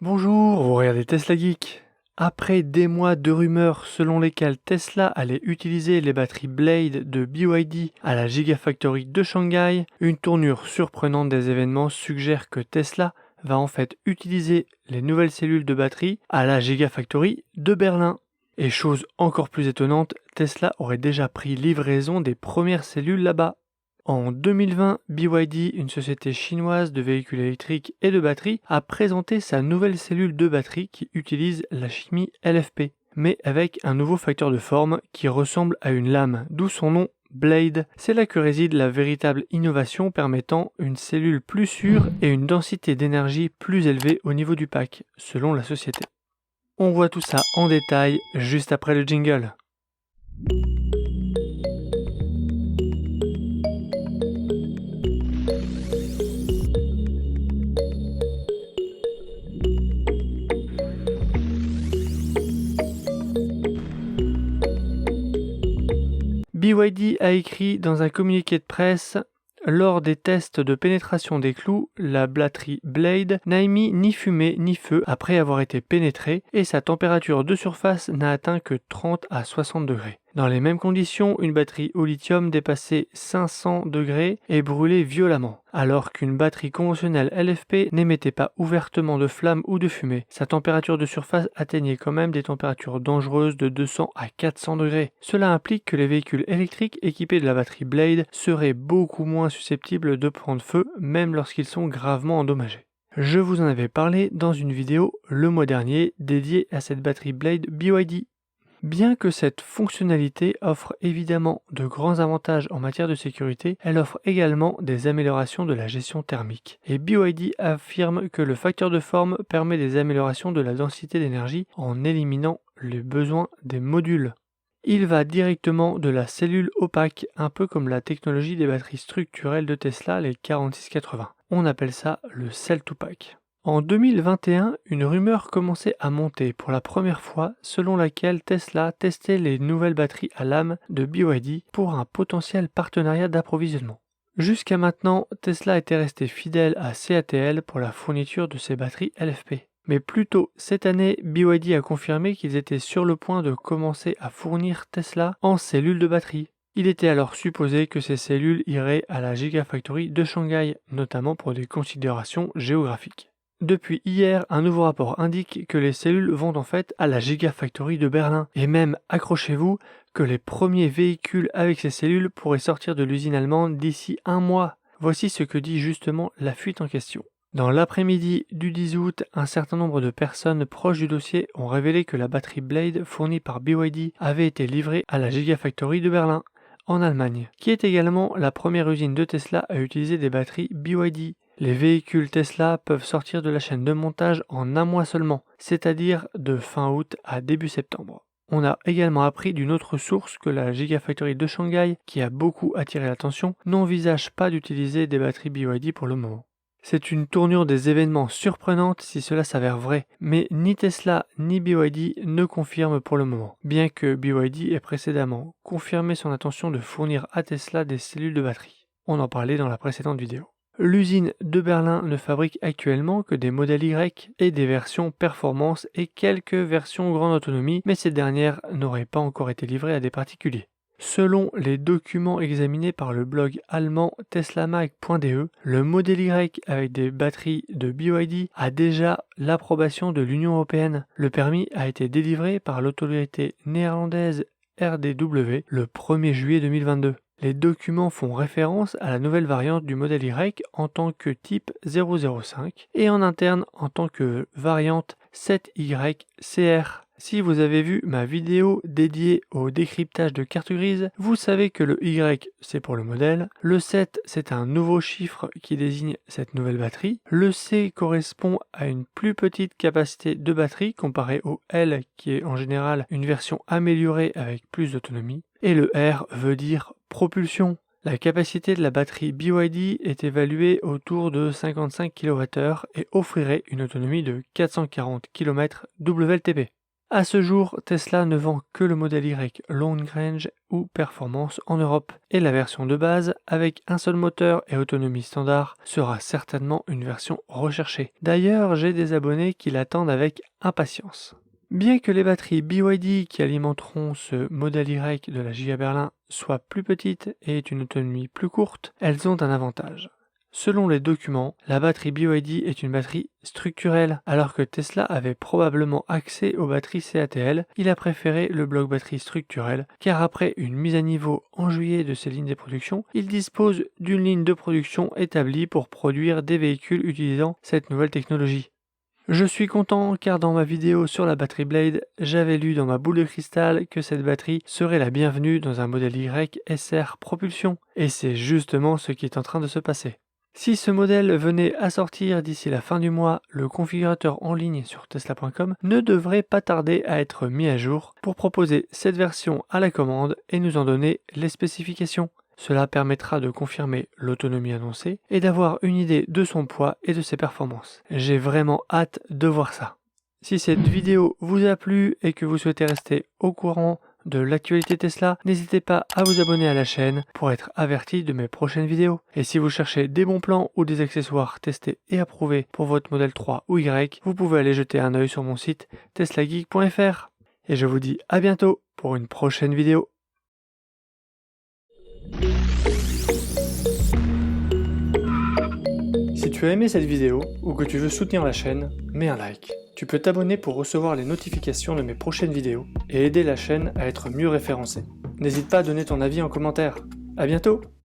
Bonjour, vous regardez Tesla Geek. Après des mois de rumeurs selon lesquelles Tesla allait utiliser les batteries Blade de BYD à la Gigafactory de Shanghai, une tournure surprenante des événements suggère que Tesla va en fait utiliser les nouvelles cellules de batterie à la Gigafactory de Berlin. Et chose encore plus étonnante, Tesla aurait déjà pris livraison des premières cellules là-bas. En 2020, BYD, une société chinoise de véhicules électriques et de batteries, a présenté sa nouvelle cellule de batterie qui utilise la chimie LFP, mais avec un nouveau facteur de forme qui ressemble à une lame, d'où son nom Blade. C'est là que réside la véritable innovation permettant une cellule plus sûre et une densité d'énergie plus élevée au niveau du pack, selon la société. On voit tout ça en détail juste après le jingle. BYD a écrit dans un communiqué de presse: lors des tests de pénétration des clous, la batterie Blade n'a émis ni fumée ni feu après avoir été pénétrée et sa température de surface n'a atteint que 30 à 60 degrés. Dans les mêmes conditions, une batterie au lithium dépassait 500 degrés et brûlait violemment, alors qu'une batterie conventionnelle LFP n'émettait pas ouvertement de flammes ou de fumée. Sa température de surface atteignait quand même des températures dangereuses de 200 à 400 degrés. Cela implique que les véhicules électriques équipés de la batterie Blade seraient beaucoup moins susceptibles de prendre feu, même lorsqu'ils sont gravement endommagés. Je vous en avais parlé dans une vidéo le mois dernier dédiée à cette batterie Blade BYD. Bien que cette fonctionnalité offre évidemment de grands avantages en matière de sécurité, elle offre également des améliorations de la gestion thermique. Et BYD affirme que le facteur de forme permet des améliorations de la densité d'énergie en éliminant les besoins des modules. Il va directement de la cellule opaque, un peu comme la technologie des batteries structurelles de Tesla, les 4680. On appelle ça le cell-to-pack. En 2021, une rumeur commençait à monter pour la première fois selon laquelle Tesla testait les nouvelles batteries à lame de BYD pour un potentiel partenariat d'approvisionnement. Jusqu'à maintenant, Tesla était resté fidèle à CATL pour la fourniture de ses batteries LFP. Mais plus tôt cette année, BYD a confirmé qu'ils étaient sur le point de commencer à fournir Tesla en cellules de batterie. Il était alors supposé que ces cellules iraient à la Gigafactory de Shanghai, notamment pour des considérations géographiques. Depuis hier, un nouveau rapport indique que les cellules vont en fait à la Gigafactory de Berlin. Et même, accrochez-vous, que les premiers véhicules avec ces cellules pourraient sortir de l'usine allemande d'ici un mois. Voici ce que dit justement la fuite en question. Dans l'après-midi du 10 août, un certain nombre de personnes proches du dossier ont révélé que la batterie Blade fournie par BYD avait été livrée à la Gigafactory de Berlin, en Allemagne, qui est également la première usine de Tesla à utiliser des batteries BYD. Les véhicules Tesla peuvent sortir de la chaîne de montage en un mois seulement, c'est-à-dire de fin août à début septembre. On a également appris d'une autre source que la Gigafactory de Shanghai, qui a beaucoup attiré l'attention, n'envisage pas d'utiliser des batteries BYD pour le moment. C'est une tournure des événements surprenante si cela s'avère vrai, mais ni Tesla ni BYD ne confirment pour le moment, bien que BYD ait précédemment confirmé son intention de fournir à Tesla des cellules de batterie. On en parlait dans la précédente vidéo. L'usine de Berlin ne fabrique actuellement que des modèles Y et des versions performance et quelques versions grande autonomie, mais ces dernières n'auraient pas encore été livrées à des particuliers. Selon les documents examinés par le blog allemand teslamag.de, le modèle Y avec des batteries de BYD a déjà l'approbation de l'Union européenne. Le permis a été délivré par l'autorité néerlandaise RDW le 1er juillet 2022. Les documents font référence à la nouvelle variante du modèle Y en tant que type 005 et en interne en tant que variante 7YCR. Si vous avez vu ma vidéo dédiée au décryptage de cartes grises, vous savez que le Y c'est pour le modèle, le 7 c'est un nouveau chiffre qui désigne cette nouvelle batterie, le C correspond à une plus petite capacité de batterie comparée au L qui est en général une version améliorée avec plus d'autonomie, et le R veut dire propulsion. La capacité de la batterie BYD est évaluée autour de 55 kWh et offrirait une autonomie de 440 km WLTP. À ce jour, Tesla ne vend que le modèle Y Long Range ou Performance en Europe, et la version de base, avec un seul moteur et autonomie standard, sera certainement une version recherchée. D'ailleurs, j'ai des abonnés qui l'attendent avec impatience. Bien que les batteries BYD qui alimenteront ce modèle Y de la Giga Berlin soient plus petites et aient une autonomie plus courte, elles ont un avantage. Selon les documents, la batterie BYD est une batterie structurelle, alors que Tesla avait probablement accès aux batteries CATL, il a préféré le bloc batterie structurel, car après une mise à niveau en juillet de ses lignes de production, il dispose d'une ligne de production établie pour produire des véhicules utilisant cette nouvelle technologie. Je suis content car dans ma vidéo sur la batterie Blade, j'avais lu dans ma boule de cristal que cette batterie serait la bienvenue dans un modèle Y SR Propulsion, et c'est justement ce qui est en train de se passer. Si ce modèle venait à sortir d'ici la fin du mois, le configurateur en ligne sur tesla.com ne devrait pas tarder à être mis à jour pour proposer cette version à la commande et nous en donner les spécifications. Cela permettra de confirmer l'autonomie annoncée et d'avoir une idée de son poids et de ses performances. J'ai vraiment hâte de voir ça. Si cette vidéo vous a plu et que vous souhaitez rester au courant de l'actualité Tesla, n'hésitez pas à vous abonner à la chaîne pour être averti de mes prochaines vidéos. Et si vous cherchez des bons plans ou des accessoires testés et approuvés pour votre modèle 3 ou Y, vous pouvez aller jeter un œil sur mon site teslageek.fr. Et je vous dis à bientôt pour une prochaine vidéo. Si tu as aimé cette vidéo ou que tu veux soutenir la chaîne, mets un like. Tu peux t'abonner pour recevoir les notifications de mes prochaines vidéos et aider la chaîne à être mieux référencée. N'hésite pas à donner ton avis en commentaire. À bientôt!